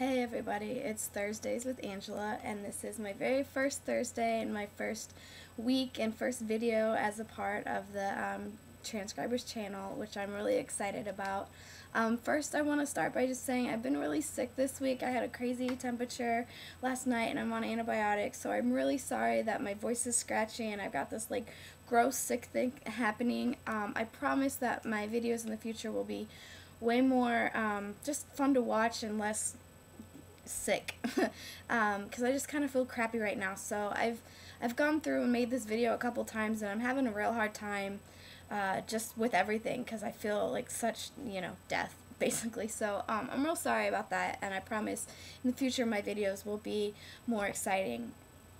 Hey everybody, it's Thursdays with Angela, and this is my very first Thursday and my first week and first video as a part of the Transcribers channel, which I'm really excited about. First, I want to start by just saying I've been really sick this week. I had a crazy temperature last night and I'm on antibiotics, so I'm really sorry that my voice is scratchy and I've got this like gross sick thing happening. I promise that my videos in the future will be way more just fun to watch and less sick because I just kind of feel crappy right now. So I've gone through and made this video a couple times and I'm having a real hard time just with everything because I feel like such, death basically. So I'm real sorry about that, and I promise in the future my videos will be more exciting.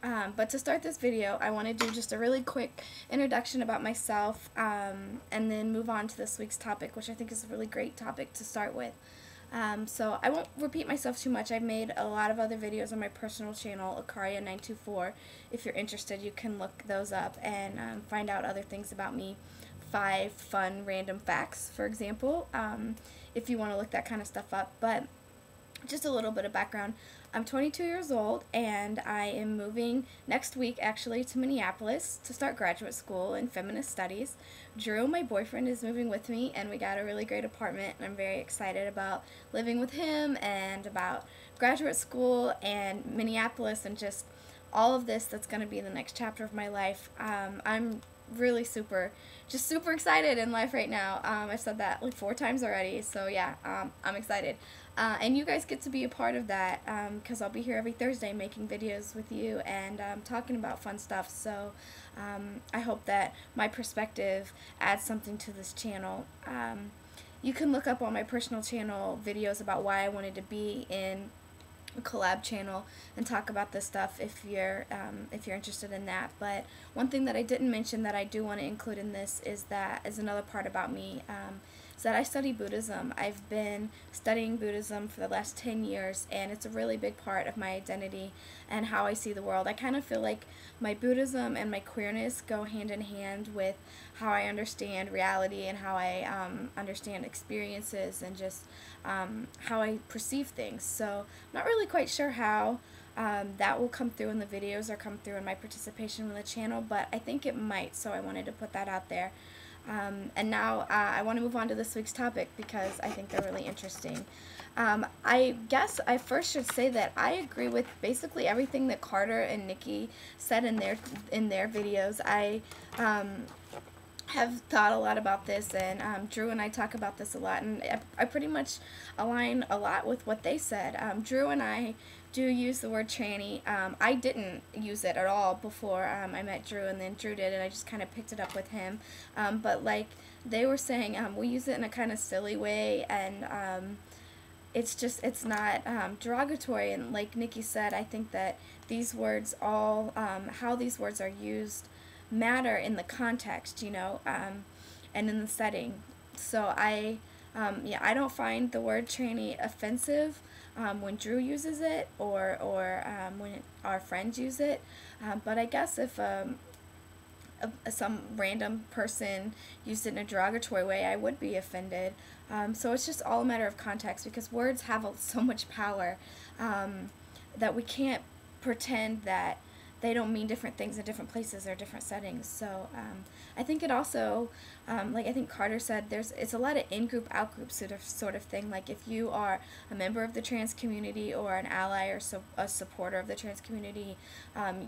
But to start this video, I want to do just a really quick introduction about myself and then move on to this week's topic, which I think is a really great topic to start with. So I won't repeat myself too much. I've made a lot of other videos on my personal channel, Akaria924. If you're interested, you can look those up and find out other things about me. 5 fun random facts, for example, if you want to look that kind of stuff up. But just a little bit of background. I'm 22 years old and I am moving next week actually to Minneapolis to start graduate school in feminist studies. Drew, my boyfriend, is moving with me and we got a really great apartment, and I'm very excited about living with him and about graduate school and Minneapolis and just all of this that's going to be the next chapter of my life. I'm really super excited in life right now. I've said that like 4 times already, so yeah, I'm excited. And you guys get to be a part of that because I'll be here every Thursday making videos with you and talking about fun stuff. So I hope that my perspective adds something to this channel. You can look up on my personal channel videos about why I wanted to be in a collab channel and talk about this stuff if you're interested in that. But one thing that I didn't mention that I do want to include in this is another part about me, is that I study Buddhism. I've been studying Buddhism for the last 10 years, and it's a really big part of my identity and how I see the world. I kind of feel like my Buddhism and my queerness go hand in hand with how I understand reality and how I understand experiences and just how I perceive things. So I'm not really quite sure how that will come through in the videos or come through in my participation with the channel, but I think it might, so I wanted to put that out there. And now I want to move on to this week's topic because I think they're really interesting. I guess I first should say that I agree with basically everything that Carter and Nikki said in their videos. I have thought a lot about this, and Drew and I talk about this a lot, and I pretty much align a lot with what they said. Drew and I do use the word tranny. I didn't use it at all before I met Drew, and then Drew did, and I just kind of picked it up with him. But like they were saying, we use it in a kind of silly way, and it's not derogatory. And like Nikki said, I think that these words how these words are used matter in the context, and in the setting. So I don't find the word tranny offensive when Drew uses it or when our friends use it. But I guess if some random person used it in a derogatory way, I would be offended. So it's just all a matter of context, because words have so much power that we can't pretend that they don't mean different things in different places or different settings. So I think it also, like I think Carter said, it's a lot of in-group, out-group sort of thing. Like if you are a member of the trans community or an ally or a supporter of the trans community,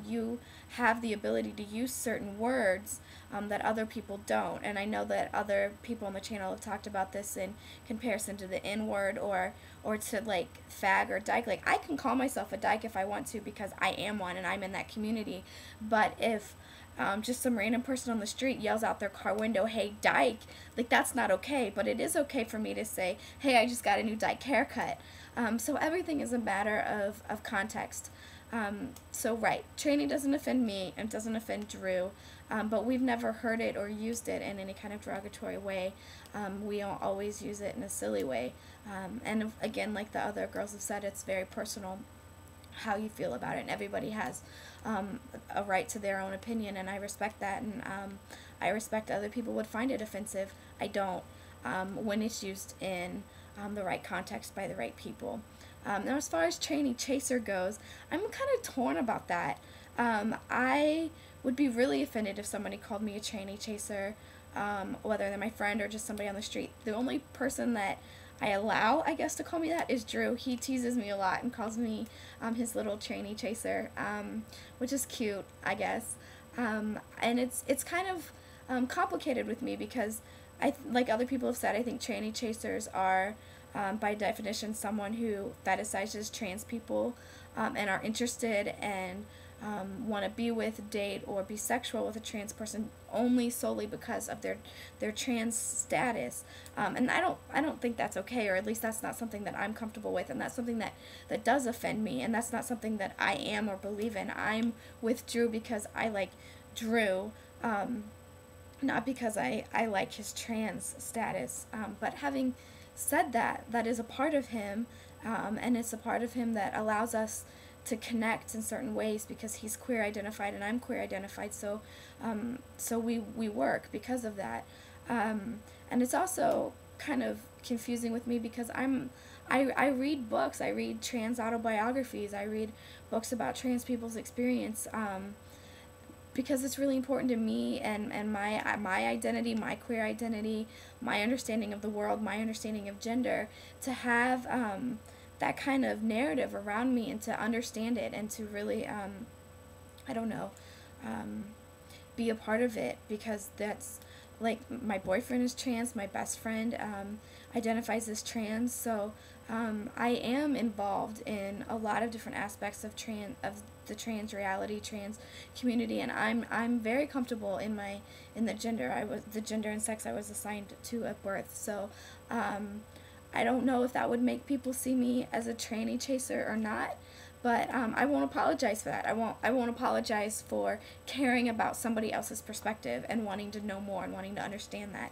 you have the ability to use certain words that other people don't. And I know that other people on the channel have talked about this in comparison to the N-word or to like fag or dyke. Like I can call myself a dyke if I want to because I am one and I'm in that community. But if just some random person on the street yells out their car window, "Hey dyke," like that's not okay. But it is okay for me to say, "Hey, I just got a new dyke haircut." So everything is a matter of context. So right, tranny doesn't offend me and doesn't offend Drew, but we've never heard it or used it in any kind of derogatory way. We don't always use it in a silly way. And again, like the other girls have said, it's very personal how you feel about it, and everybody has a right to their own opinion, and I respect that, and I respect other people would find it offensive. I don't when it's used in the right context by the right people. Now as far as tranny chaser goes, I'm kind of torn about that. I would be really offended if somebody called me a tranny chaser, whether they're my friend or just somebody on the street. The only person that I allow, I guess, to call me that is Drew. He teases me a lot and calls me his little tranny chaser, which is cute, I guess. And it's kind of complicated with me because, like other people have said, I think tranny chasers are, by definition, someone who fetishizes trans people and are interested and want to be with, date, or be sexual with a trans person only solely because of their trans status. And I don't think that's okay, or at least that's not something that I'm comfortable with, and that's something that does offend me, and that's not something that I am or believe in. I'm with Drew because I like Drew, not because I like his trans status. But having said that, that is a part of him, and it's a part of him that allows us to connect in certain ways because he's queer identified and I'm queer identified, so we work because of that. And it's also kind of confusing with me because I read books, I read trans autobiographies, I read books about trans people's experience, because it's really important to me and my identity, my queer identity, my understanding of the world, my understanding of gender, to have that kind of narrative around me and to understand it and to really, I don't know, be a part of it, because that's, like, my boyfriend is trans, my best friend identifies as trans, so I am involved in a lot of different aspects of the trans reality, trans community, and I'm very comfortable in the gender and sex I was assigned to at birth. So I don't know if that would make people see me as a tranny chaser or not, but I won't apologize for that. I won't apologize for caring about somebody else's perspective and wanting to know more and wanting to understand that,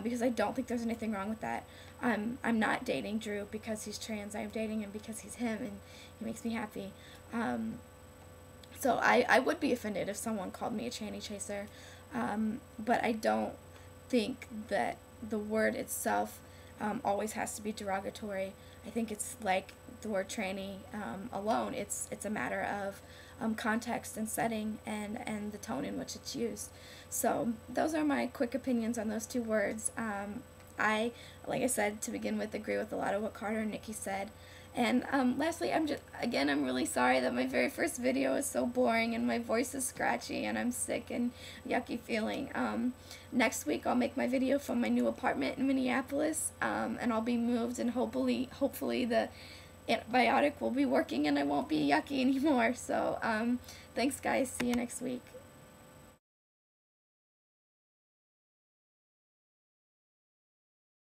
because I don't think there's anything wrong with that. I'm not dating Drew because he's trans. I'm dating him because he's him and he makes me happy. So I would be offended if someone called me a tranny chaser, but I don't think that the word itself always has to be derogatory. I think it's like the word tranny alone. It's a matter of context and setting and the tone in which it's used. So those are my quick opinions on those two words. I, like I said to begin with, agree with a lot of what Carter and Nikki said. And lastly, I'm really sorry that my very first video is so boring and my voice is scratchy and I'm sick and yucky feeling. Next week I'll make my video from my new apartment in Minneapolis, and I'll be moved, and hopefully the antibiotic will be working and I won't be yucky anymore. So thanks guys, see you next week.